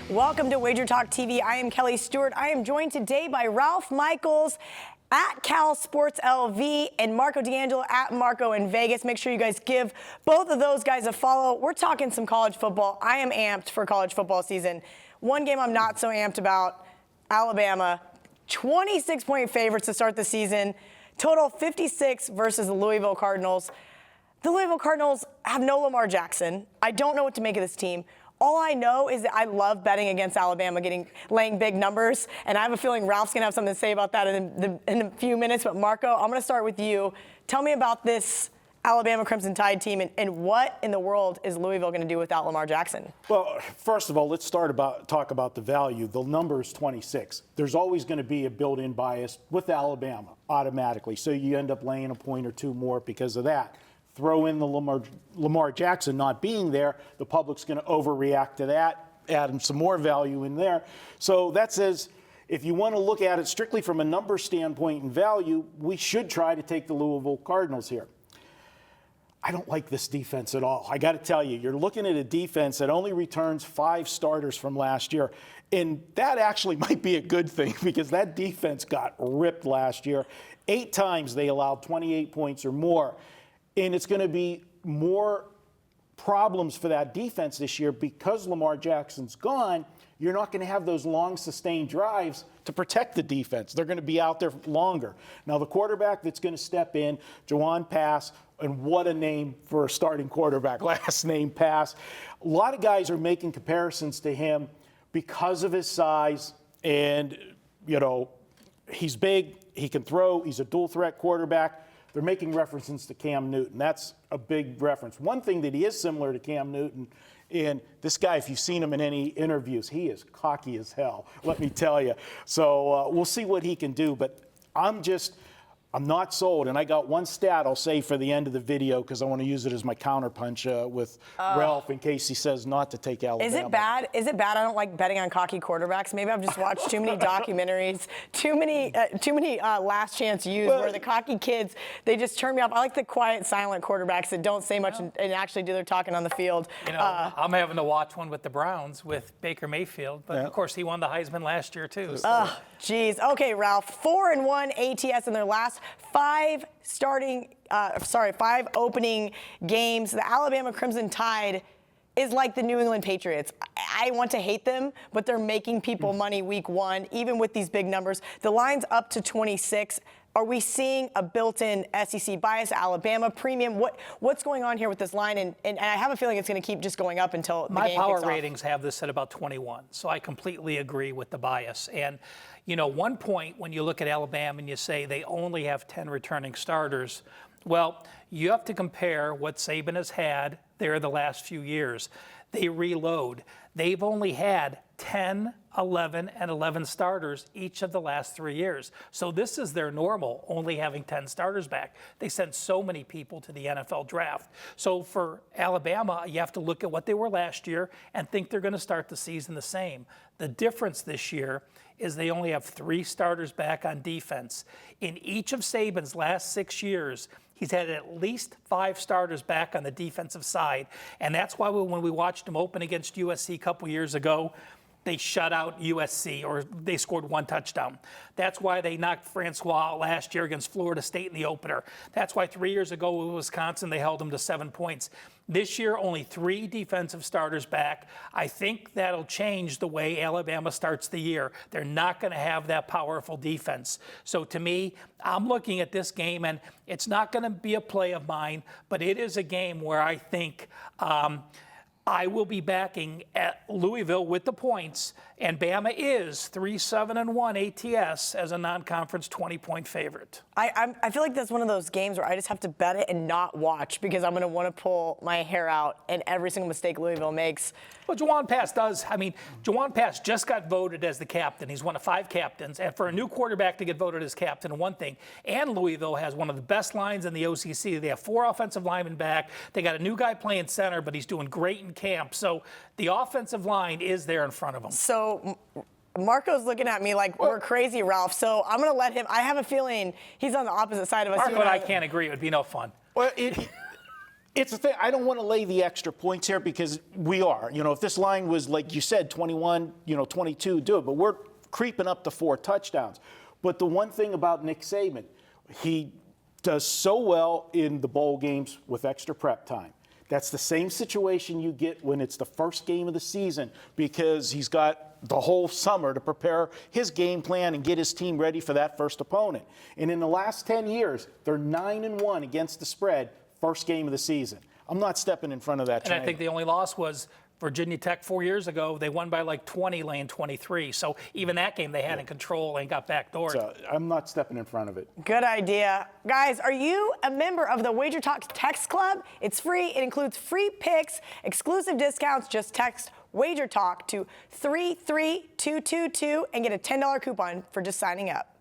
Welcome to WagerTalk TV. I am Kelly Stewart. I am joined today by Ralph Michaels at Cal Sports LV and Marco D'Angelo at Marco in Vegas. Make sure you guys give both of those guys a follow. We're talking some college football. I am amped for college football season. One game I'm not so amped about, Alabama, 26-point favorites to start the season. Total 56 versus the Louisville Cardinals. The Louisville Cardinals have no Lamar Jackson. I don't know what to make of this team. All I know is that I love betting against Alabama, laying big numbers, and I have a feeling Ralph's going to have something to say about that in a few minutes. But, Marco, I'm going to start with you. Tell me about this Alabama Crimson Tide team, and what in the world is Louisville going to do without Lamar Jackson? Well, first of all, let's talk about the value. The number is 26. There's always going to be a built-in bias with Alabama automatically, so you end up laying a point or two more because of that. Throw in the Lamar Jackson not being there, the public's going to overreact to that, add some more value in there. So that says if you want to look at it strictly from a number standpoint and value, we should try to take the Louisville Cardinals here. I don't like this defense at all. I got to tell you, you're looking at a defense that only returns 5 starters from last year. And that actually might be a good thing because that defense got ripped last year. 8 times they allowed 28 points or more. And it's going to be more problems for that defense this year because Lamar Jackson's gone. You're not going to have those long, sustained drives to protect the defense. They're going to be out there longer. Now, the quarterback that's going to step in, Jawan Pass, and what a name for a starting quarterback, last name Pass. A lot of guys are making comparisons to him because of his size and, you know, he's big, he can throw, he's a dual-threat quarterback. They're making references to Cam Newton. That's a big reference. One thing that he is similar to Cam Newton, and this guy, if you've seen him in any interviews, he is cocky as hell, let me tell you. So we'll see what he can do, but I'm not sold. And I got one stat I'll say for the end of the video because I want to use it as my counterpunch with Ralph in case he says not to take Alabama. Is it bad? Is it bad I don't like betting on cocky quarterbacks? Maybe I've just watched too many documentaries, too many Last Chance U's where the cocky kids, they just turn me off. I like the quiet, silent quarterbacks that don't say much and actually do their talking on the field. You know, I'm having to watch one with the Browns with Baker Mayfield, but of course he won the Heisman last year too. So. Geez. Okay, Ralph. 4-1 ATS in their last 5 opening games. The Alabama Crimson Tide is like the New England Patriots. I want to hate them, but they're making people money week 1, even with these big numbers. The line's up to 26. Are we seeing a built-in SEC bias, Alabama premium? What's going on here with this line? And I have a feeling it's going to keep just going up until the game kicks off. My power ratings have this at about 21, so I completely agree with the bias. And, you know, one point when you look at Alabama and you say they only have 10 returning starters, well, you have to compare what Saban has had there the last few years. They reload. They've only had 10, 11, and 11 starters each of the last 3 years. So this is their normal, only having 10 starters back. They sent so many people to the NFL draft. So for Alabama, you have to look at what they were last year and think they're going to start the season the same. The difference this year is they only have 3 starters back on defense. In each of Saban's last 6 years, he's had at least 5 starters back on the defensive side. And that's why when we watched him open against USC a couple years ago, they shut out USC, or they scored 1 touchdown. That's why they knocked Francois out last year against Florida State in the opener. That's why 3 years ago with Wisconsin, they held them to 7 points. This year, only 3 defensive starters back. I think that'll change the way Alabama starts the year. They're not going to have that powerful defense. So to me, I'm looking at this game, and it's not going to be a play of mine, but it is a game where I think I will be backing at Louisville with the points, and Bama is 3-7-1 ATS as a non-conference 20-point favorite. I feel like that's one of those games where I just have to bet it and not watch because I'm going to want to pull my hair out and every single mistake Louisville makes. Well, Jawan Pass does. I mean, Jawan Pass just got voted as the captain. He's one of 5 captains. And for a new quarterback to get voted as captain, one thing. And Louisville has one of the best lines in the OCC. They have 4 offensive linemen back. They got a new guy playing center, but he's doing great in camp. So the offensive line is there in front of him. So Marco's looking at me like we're crazy, Ralph. So I'm going to let him. I have a feeling he's on the opposite side of us. Marco and I can't agree. It would be no fun. Well, It's a thing. I don't want to lay the extra points here because we are. You know, if this line was, like you said, 21, 22, do it. But we're creeping up to 4 touchdowns. But the one thing about Nick Saban, he does so well in the bowl games with extra prep time. That's the same situation you get when it's the first game of the season because he's got the whole summer to prepare his game plan and get his team ready for that first opponent. And in the last 10 years, they're 9-1 against the spread, first game of the season. I'm not stepping in front of that train. And I think the only loss was Virginia Tech 4 years ago. They won by like 20, laying 23. So even that game they had in control and got backdoored. So I'm not stepping in front of it. Good idea. Guys, are you a member of the WagerTalk Text Club? It's free. It includes free picks, exclusive discounts. Just text WagerTalk to 33222 and get a $10 coupon for just signing up.